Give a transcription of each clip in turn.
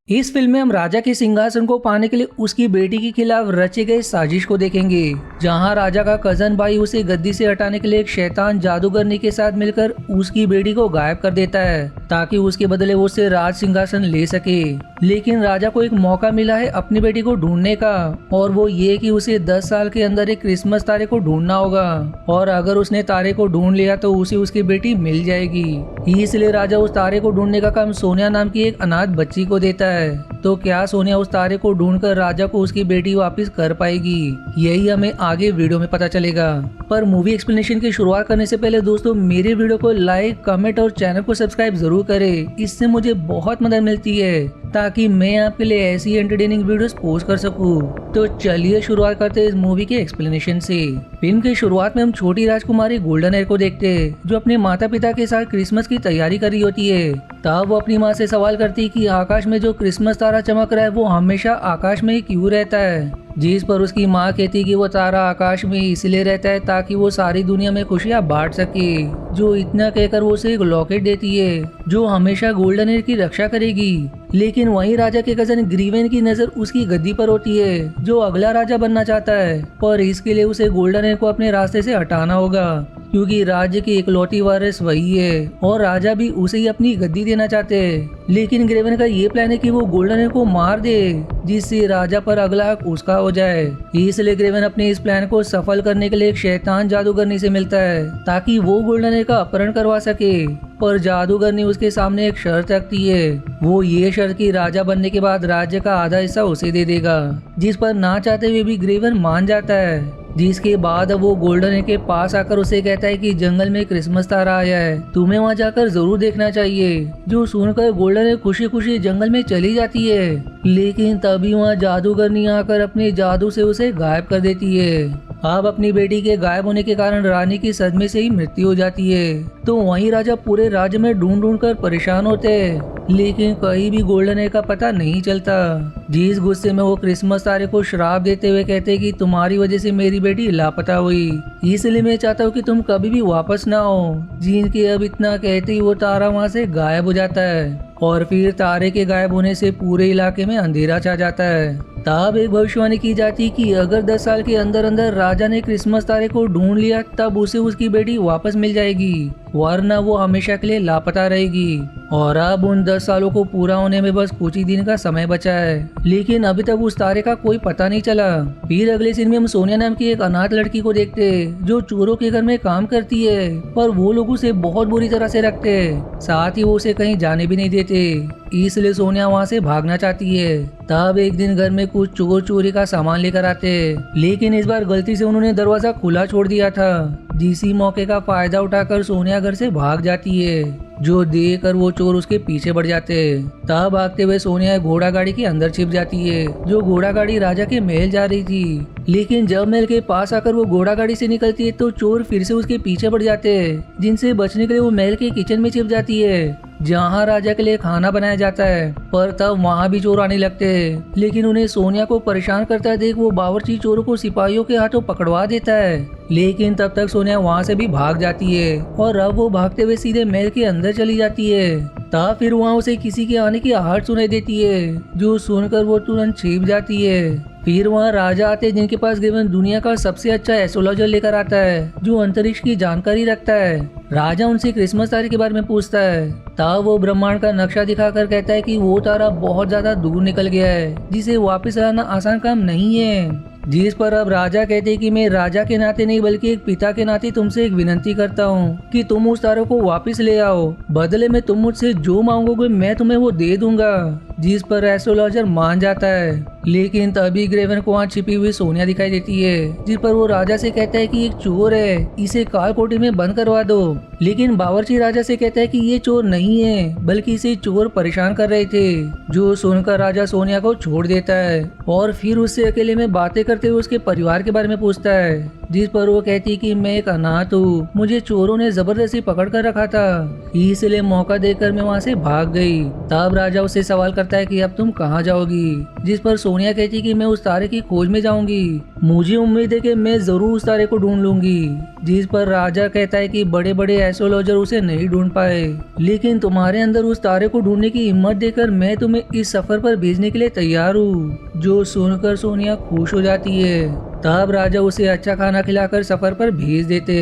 इस फिल्म में हम राजा के सिंहासन को पाने के लिए उसकी बेटी के खिलाफ रचे गए साजिश को देखेंगे, जहां राजा का कजन भाई उसे गद्दी से हटाने के लिए एक शैतान जादूगरनी के साथ मिलकर उसकी बेटी को गायब कर देता है ताकि उसके बदले वो उससे राज सिंहासन ले सके। लेकिन राजा को एक मौका मिला है अपनी बेटी को ढूंढने का, और वो ये कि उसे 10 साल के अंदर एक क्रिसमस तारे को ढूंढना होगा, और अगर उसने तारे को ढूंढ लिया तो उसे उसकी बेटी मिल जाएगी। इसलिए राजा उस तारे को ढूंढने का काम सोनिया नाम की एक अनाथ बच्ची को देता है। तो क्या सोनिया उस तारे को ढूंढकर राजा को उसकी बेटी वापस कर पाएगी, यही हमें आगे वीडियो में पता चलेगा। पर मूवी एक्सप्लेनेशन की शुरुआत करने से पहले दोस्तों मेरे वीडियो को लाइक, कमेंट और चैनल को सब्सक्राइब जरूर करें, इससे मुझे बहुत मदद मिलती है ताकि मैं आपके लिए ऐसी एंटरटेनिंग वीडियोस पोस्ट कर सकूं। तो चलिए शुरुआत करते हैं इस मूवी के एक्सप्लेनेशन से। फिल्म की शुरुआत में हम छोटी राजकुमारी गोल्डन हेयर को देखते हैं, जो अपने माता पिता के साथ क्रिसमस की तैयारी कर रही होती है। तब वो अपनी माँ से सवाल करती है कि आकाश में जो क्रिसमस तारा चमक रहा है वो हमेशा आकाश में ही क्यों रहता है, जिस पर उसकी माँ कहती कि वो तारा आकाश में इसलिए रहता है ताकि वो सारी दुनिया में खुशियाँ बांट सके। जो इतना कहकर वो उसे एक लॉकेट देती है जो हमेशा गोल्डन हेयर की रक्षा करेगी। लेकिन वहीं राजा के कजन ग्रीवेन की नजर उसकी गद्दी पर होती है, जो अगला राजा बनना चाहता है, पर इसके लिए उसे गोल्डन हेयर को अपने रास्ते से हटाना होगा, क्योंकि राज्य की इकलौती वारिस वही है और राजा भी उसे ही अपनी गद्दी देना चाहते हैं। लेकिन ग्रेवन का ये प्लान है कि वो गोल्डन हेयर को मार दे, जिससे राजा पर अगला हक उसका हो जाए। इसलिए ग्रेवन अपने इस प्लान को सफल करने के लिए एक शैतान जादूगरनी से मिलता है ताकि वो गोल्डन हेयर का अपहरण करवा सके। पर जादूगरनी उसके सामने एक शर्त रखती है, वो ये शर्त कि राजा बनने के बाद राज्य का आधा हिस्सा उसे दे देगा, जिस पर ना चाहते हुए भी ग्रेवन मान जाता है। जिसके बाद वो गोल्डन हेयर के पास आकर उसे कहता है कि जंगल में क्रिसमस तारा आया है, तुम्हें वहां जाकर जरूर देखना चाहिए। जो सुनकर गोल्डन हेयर खुशी खुशी जंगल में चली जाती है, लेकिन तभी वहां जादूगरनी आकर अपने जादू से उसे गायब कर देती है। अब अपनी बेटी के गायब होने के कारण रानी की सदमे से ही मृत्यु हो जाती है। तो वहीं राजा पूरे राज्य में ढूंढ ढूंढ कर परेशान होते हैं, लेकिन कहीं भी गोल्डन हेयर का पता नहीं चलता। जिस गुस्से में वो क्रिसमस तारे को श्राप देते हुए कहते हैं कि तुम्हारी वजह से मेरी बेटी लापता हुई, इसलिए मैं चाहता हूँ कि तुम कभी भी वापस ना आओ। जिनके अब इतना कहते ही वो तारा वहाँ से गायब हो जाता है, और फिर तारे के गायब होने से पूरे इलाके में अंधेरा छा जाता है। तब एक भविष्यवाणी की जाती कि अगर 10 साल के अंदर अंदर राजा ने क्रिसमस तारे को ढूंढ लिया तब उसे उसकी बेटी वापस मिल जाएगी, वरना वो हमेशा के लिए लापता रहेगी। और अब उन 10 सालों को पूरा होने में बस कुछ ही दिन का समय बचा है, लेकिन अभी तक उस तारे का कोई पता नहीं चला। फिर अगले सीन में हम सोनिया नाम की एक अनाथ लड़की को देखते हैं, जो चोरों के घर में काम करती है, पर वो लोग उसे बहुत बुरी तरह से रखते हैं, साथ ही वो उसे कहीं जाने भी नहीं देते। इसलिए सोनिया वहाँ से भागना चाहती है। तब एक दिन घर में कुछ चोर चोरी का सामान लेकर आते हैं, लेकिन इस बार गलती से उन्होंने दरवाजा खुला छोड़ दिया था। जिसी मौके का फायदा उठाकर सोनिया घर से भाग जाती है, जो देखकर वो चोर उसके पीछे बढ़ जाते हैं। तब भागते हुए सोनिया घोड़ा गाड़ी के अंदर छिप जाती है, जो घोड़ा गाड़ी राजा के महल जा रही थी। लेकिन जब महल के पास आकर वो घोड़ा गाड़ी से निकलती है तो चोर फिर से उसके पीछे बढ़ जाते हैं, जिनसे बचने के लिए वो महल के किचन में छिप जाती है, जहाँ राजा के लिए खाना बनाया जाता है। पर तब वहाँ भी चोर आने लगते हैं, लेकिन उन्हें सोनिया को परेशान करता है देख वो बावर्ची चोरों को सिपाहियों के हाथों पकड़वा देता है। लेकिन तब तक सोनिया वहाँ से भी भाग जाती है, और अब वो भागते हुए सीधे महल के अंदर चली जाती है। तब फिर वहाँ उसे किसी के आने की आहट सुनाई देती है, जो सुनकर वो तुरंत छिप जाती है। फिर वहाँ राजा आते हैं, जिनके पास ग्रेवन दुनिया का सबसे अच्छा एस्ट्रोलॉजर लेकर आता है, जो अंतरिक्ष की जानकारी रखता है। राजा उनसे क्रिसमस तारे के बारे में पूछता है। तब वो ब्रह्मांड का नक्शा दिखाकर कहता है कि वो तारा बहुत ज्यादा दूर निकल गया है, जिसे वापस लाना आसान काम नहीं है। जिस पर अब राजा कहते हैं कि मैं राजा के नाते नहीं बल्कि एक पिता के नाते तुमसे एक विनती करता हूँ कि तुम उस तारे को वापस ले आओ, बदले में तुम मुझसे जो मांगोगे मैं तुम्हें वो दे दूंगा। जिस पर एस्ट्रोलॉजर मान जाता है, लेकिन तभी ग्रेवन को वहाँ छिपी हुई सोनिया दिखाई देती है, जिस पर वो राजा से कहता है कि एक चोर है, इसे काल कोठरी में बंद करवा दो। लेकिन बावर्ची राजा से कहता है कि ये चोर नहीं है, बल्कि इसे चोर परेशान कर रहे थे। जो सुनकर राजा सोनिया को छोड़ देता है, और फिर उससे अकेले में बातें करते हुए उसके परिवार के बारे में पूछता है, जिस पर वो कहती कि मैं एक अनाथ हूँ, मुझे चोरों ने जबरदस्ती पकड़ कर रखा था, इसलिए मौका देकर मैं वहाँ से भाग गई। तब राजा उससे सवाल करता है कि अब तुम कहाँ जाओगी, जिस पर सोनिया कहती कि मैं उस तारे की खोज में जाऊंगी। मुझे उम्मीद है कि मैं जरूर उस तारे को ढूंढ लूंगी। जिस पर राजा कहता है कि बड़े बड़े एस्ट्रोलॉजर उसे नहीं ढूंढ पाए, लेकिन तुम्हारे अंदर उस तारे को ढूंढने की हिम्मत देकर मैं तुम्हें इस सफर पर भेजने के लिए तैयार हूँ। जो सुनकर सोनिया खुश हो जाती है। तब राजा उसे अच्छा खाना खिलाकर सफर पर भेज देते।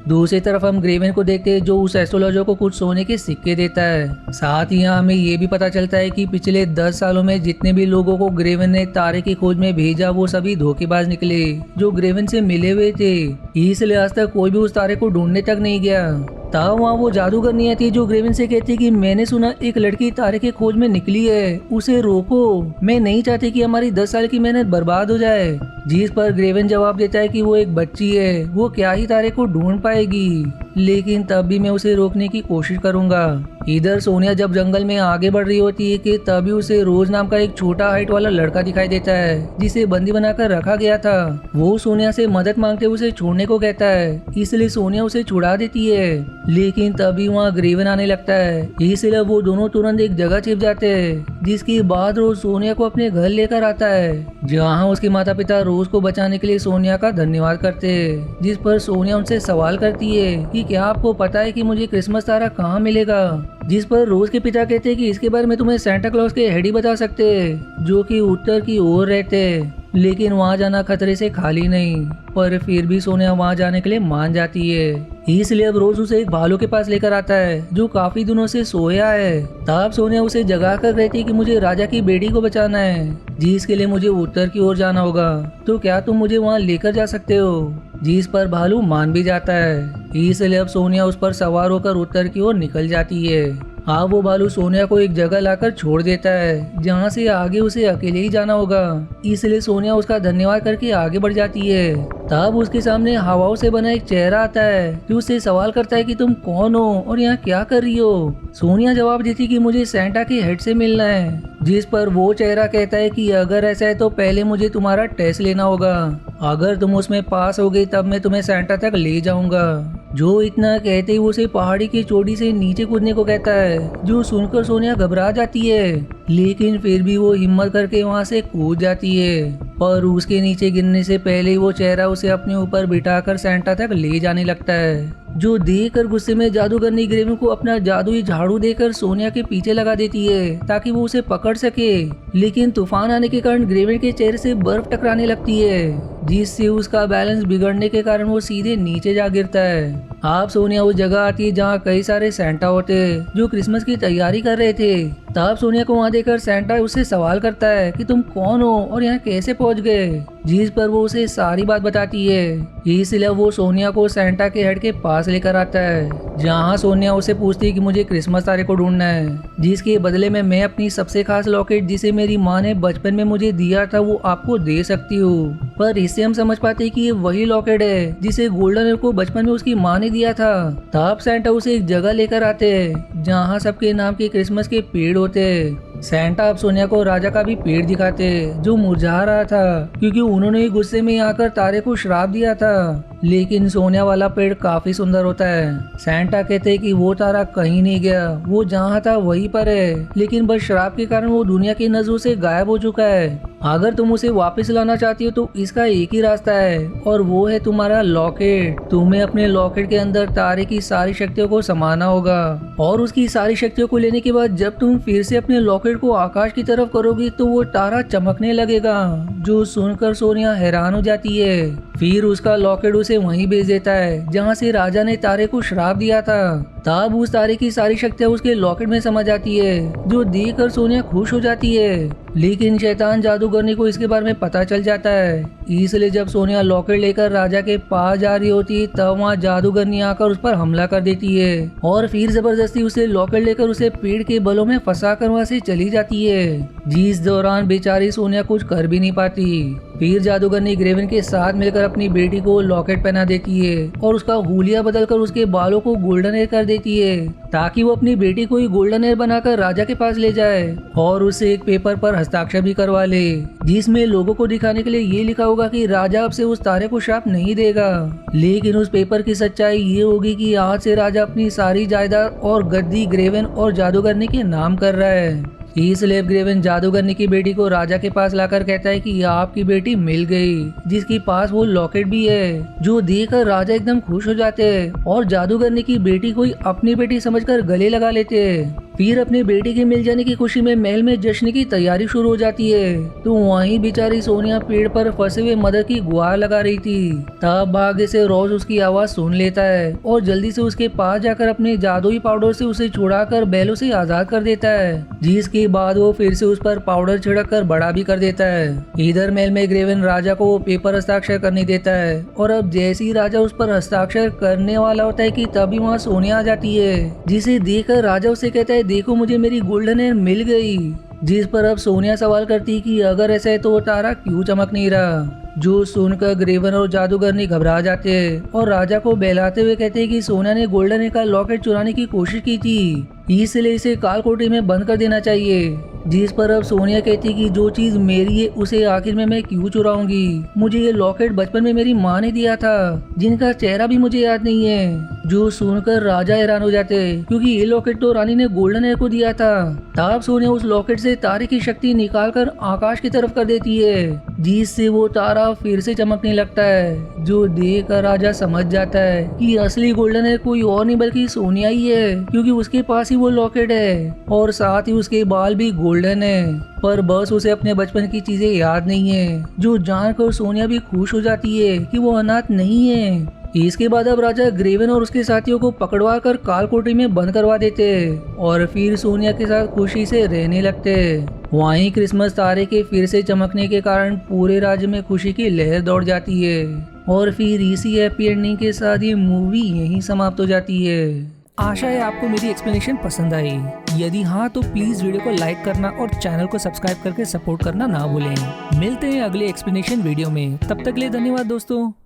दूसरी तरफ हम ग्रेवन को देखते हैं, जो उस एस्ट्रोलॉजर को कुछ सोने के सिक्के देता है। साथ ही हमें ये भी पता चलता है कि पिछले 10 सालों में जितने भी लोगों को ग्रेवन ने तारे की खोज में भेजा वो सभी धोखेबाज निकले, जो ग्रेवन से मिले हुए थे। इसलिए आज तक कोई भी उस तारे को ढूंढने तक नहीं गया। तब वहाँ वो जादूगरनी आती है, जो ग्रेवन से कहती है कि मैंने सुना एक लड़की तारे की खोज में निकली है, उसे रोको। मैं नहीं चाहती कि हमारी 10 साल की मेहनत बर्बाद हो जाए। जिस पर ग्रेवन जवाब देता है कि वो एक बच्ची है, वो क्या ही तारे को ढूंढ पाएगी, लेकिन तब भी मैं उसे रोकने की कोशिश करूंगा। इधर सोनिया जब जंगल में आगे बढ़ रही होती है कि तभी उसे रोज नाम का एक छोटा हाइट वाला लड़का दिखाई देता है, जिसे बंदी बनाकर रखा गया था। वो सोनिया से मदद मांगते उसे छोड़ने को कहता है, इसलिए सोनिया उसे छुड़ा देती है। लेकिन तभी वहाँ ग्रेवन आने लगता है, इसलिए वो दोनों तुरंत एक जगह छिप जाते हैं। जिसके बाद रोज सोनिया को अपने घर लेकर आता है, जहाँ उसके माता पिता रोज को बचाने के लिए सोनिया का धन्यवाद करते हैं। जिस पर सोनिया उनसे सवाल करती है कि क्या आपको पता है कि मुझे क्रिसमस तारा कहाँ मिलेगा। जिस पर रोज के पिता कहते हैं कि इसके बारे में तुम्हें सेंटा क्लॉज के हेड ही बता सकते हैं, जो कि उत्तर की ओर रहते हैं। लेकिन वहाँ जाना खतरे से खाली नहीं, पर फिर भी सोनिया वहाँ जाने के लिए मान जाती है। इसलिए अब रोज उसे एक भालू के पास लेकर आता है, जो काफी दिनों से सोया है। तब सोनिया उसे जगा कर कहती है कि मुझे राजा की बेटी को बचाना है, जिसके लिए मुझे उत्तर की ओर जाना होगा। तो क्या तुम मुझे वहाँ लेकर जा सकते हो? जिस पर भालू मान भी जाता है। इसलिए अब सोनिया उस पर सवार होकर उत्तर की ओर निकल जाती है। अब वो भालू सोनिया को एक जगह लाकर छोड़ देता है, जहाँ से आगे उसे अकेले ही जाना होगा। इसलिए सोनिया उसका धन्यवाद करके आगे बढ़ जाती है। तब उसके सामने हवाओं से बना एक चेहरा आता है, जो उससे सवाल करता है कि तुम कौन हो और यहाँ क्या कर रही हो। सोनिया जवाब देती कि मुझे सेंटा के हेड से मिलना है। जिस पर वो चेहरा कहता है कि अगर ऐसा है तो पहले मुझे तुम्हारा टेस्ट लेना होगा। अगर तुम उसमें पास हो गई तब मैं तुम्हें सेंटा तक ले जाऊंगा। जो इतना कहते ही उसे पहाड़ी की चोटी से नीचे कूदने को कहता है, जो सुनकर सोनिया घबरा जाती है, लेकिन फिर भी वो हिम्मत करके वहाँ से कूद जाती है। पर उसके नीचे गिरने से पहले ही वो चेहरा उसे अपने ऊपर बिठाकर सेंटा तक ले जाने लगता है, जो देखकर गुस्से में जादूगरनी ग्रेवन को अपना जादुई झाड़ू देकर सोनिया के पीछे लगा देती है, ताकि वो उसे पकड़ सके। लेकिन तूफान आने के कारण ग्रेवन के चेहरे से बर्फ टकराने लगती है, जिससे उसका बैलेंस बिगड़ने के कारण वो सीधे नीचे जा गिरता है। आप सोनिया उस जगह आती है जहाँ कई सारे सेंटा होते हैं, जो क्रिसमस की तैयारी कर रहे थे। तब सोनिया को वहाँ देखकर सेंटा उससे सवाल करता है कि तुम कौन हो और यहाँ कैसे पहुँच गए। जिस पर वो उसे सारी बात बताती है। इसलिए वो सोनिया को सेंटा के हेड के पास लेकर आता है, जहाँ सोनिया उसे पूछती है कि मुझे क्रिसमस तारे को ढूंढना है, जिसके बदले में मैं अपनी सबसे खास लॉकेट, जिसे मेरी माँ ने बचपन में मुझे दिया था, वो आपको दे सकती हूँ। पर इससे हम समझ पाते हैं कि ये वही लॉकेट है जिसे गोल्डन एयर को बचपन में उसकी माँ ने दिया था। तब सेंटा उसे एक जगह लेकर आते हैं, जहाँ सबके नाम के क्रिसमस के पेड़ होते हैं। सेंटा अब सोनिया को राजा का भी पेड़ दिखाते, जो मुरझा रहा था, क्योंकि उन्होंने ही गुस्से में आकर तारे को श्राप दिया था। लेकिन सोनिया वाला पेड़ काफी सुंदर होता है। सेंटा कहते हैं कि वो तारा कहीं नहीं गया, वो जहाँ था वहीं पर है, लेकिन बस श्राप के कारण वो दुनिया की नजरों से गायब हो चुका है। अगर तुम उसे वापस लाना चाहती हो तो इसका एक ही रास्ता है, और वो है तुम्हारा लॉकेट। तुम्हें अपने लॉकेट के अंदर तारे की सारी शक्तियों को समाना होगा, और उसकी सारी शक्तियों को लेने के बाद जब तुम फिर से अपने लॉकेट को आकाश की तरफ करोगी तो वो तारा चमकने लगेगा। जो सुनकर सोनिया हैरान हो जाती है। फिर उसका लॉकेट उसे वहीं भेज देता है, जहाँ से राजा ने तारे को श्राप दिया था। तब उस तारे की सारी शक्तियाँ उसके लॉकेट में समा जाती है, जो देखकर सोनिया खुश हो जाती है। लेकिन शैतान जादूगरनी को इसके बारे में पता चल जाता है। इसलिए जब सोनिया लॉकेट लेकर राजा के पास जा रही होती है, तब वहाँ जादूगरनी आकर उस पर हमला कर देती है, और फिर जबरदस्ती उसे लॉकेट लेकर उसे पेड़ के बलों में फंसा कर वहाँ से चली जाती है। जिस दौरान बेचारी सोनिया कुछ कर भी नहीं पाती। फिर जादूगरनी ग्रेवन के साथ मिलकर अपनी बेटी को लॉकेट पहना देती है, और उसका हुलिया बदलकर उसके बालों को गोल्डन हेयर कर देती है, ताकि वो अपनी बेटी को ही गोल्डन हेयर बनाकर राजा के पास ले जाए, और उसे एक पेपर पर हस्ताक्षर भी करवा ले, जिसमें लोगों को दिखाने के लिए ये लिखा होगा कि राजा अब से उस तारे को श्राप नहीं देगा। लेकिन उस पेपर की सच्चाई ये होगी कि आज से राजा अपनी सारी जायदाद और गद्दी ग्रेवन और जादूगरनी के नाम कर रहा है। इसलिए ग्रेवन जादूगरनी की बेटी को राजा के पास लाकर कहता है कि आपकी बेटी मिल गई, जिसके पास वो लॉकेट भी है। जो देखकर राजा एकदम खुश हो जाते हैं और जादूगरनी की बेटी को ही अपनी बेटी समझकर गले लगा लेते हैं। फिर अपने बेटे के मिल जाने की खुशी में महल में जश्न की तैयारी शुरू हो जाती है। तो वहीं बेचारी सोनिया पेड़ पर फंसे हुए मदर की गुहार लगा रही थी। तब भाग्य से रोज उसकी आवाज सुन लेता है और जल्दी से उसके पास जाकर अपने जादुई पाउडर से उसे छुड़ाकर बैलों से आजाद कर देता है, जिसके बाद वो फिर से उस पर पाउडर छिड़क कर बड़ा भी कर देता है। इधर महल में ग्रेवन राजा को वो पेपर हस्ताक्षर करने देता है और अब जैसे ही राजा उस पर हस्ताक्षर करने वाला होता है कि तभी वहाँ सोनिया आ जाती है, जिसे देखकर राजा उसे कहता है देखो मुझे मेरी गोल्डन हेयर मिल गई। जिस पर अब सोनिया सवाल करती है कि अगर ऐसा है तो वो तारा क्यों चमक नहीं रहा। जो सुनकर ग्रेवन और जादूगरनी घबरा जाते हैं और राजा को बहलाते हुए कहते हैं कि सोनिया ने गोल्डन हेयर का लॉकेट चुराने की कोशिश की थी, इसलिए इसे कालकोठरी में बंद कर देना चाहिए। जिस पर अब सोनिया कहती है कि जो चीज मेरी है उसे आखिर में मैं क्यों चुराऊंगी, मुझे ये लॉकेट बचपन में मेरी माँ ने दिया था, जिनका चेहरा भी मुझे याद नहीं है। जो सुनकर राजा हैरान हो जाते हैं क्योंकि ये लॉकेट तो रानी ने गोल्डन हेयर को दिया था। तब सोनिया उस लॉकेट से तारे की शक्ति निकालकर आकाश की तरफ कर देती है, जिससे वो तारा फिर से चमकने लगता है। जो देखकर राजा समझ जाता है कि असली गोल्डन हेयर कोई और नहीं बल्कि सोनिया ही है, क्योंकि उसके पास ही वो लॉकेट है और साथ ही उसके बाल भी गोल्डन है। पर बस उसे अपने बचपन की चीजें याद नहीं है। जो जानकर सोनिया भी खुश हो जाती है कि वो अनाथ नहीं है। इसके बाद अब राजा ग्रेवन और उसके साथियों को पकड़वा कर कालकोठरी में बंद करवा देते और फिर सोनिया के साथ खुशी से रहने लगते। वहीं क्रिसमस तारे के फिर से चमकने के कारण पूरे राज्य में खुशी की लहर दौड़ जाती है और फिर इसी हैप्पी एंडिंग के साथ ये मूवी यहीं समाप्त हो जाती है। आशा है आपको मेरी एक्सप्लेनेशन पसंद आई। यदि हाँ तो प्लीज वीडियो को लाइक करना और चैनल को सब्सक्राइब करके सपोर्ट करना ना भूलें। मिलते हैं अगले एक्सप्लेनेशन वीडियो में, तब तक के लिए धन्यवाद दोस्तों।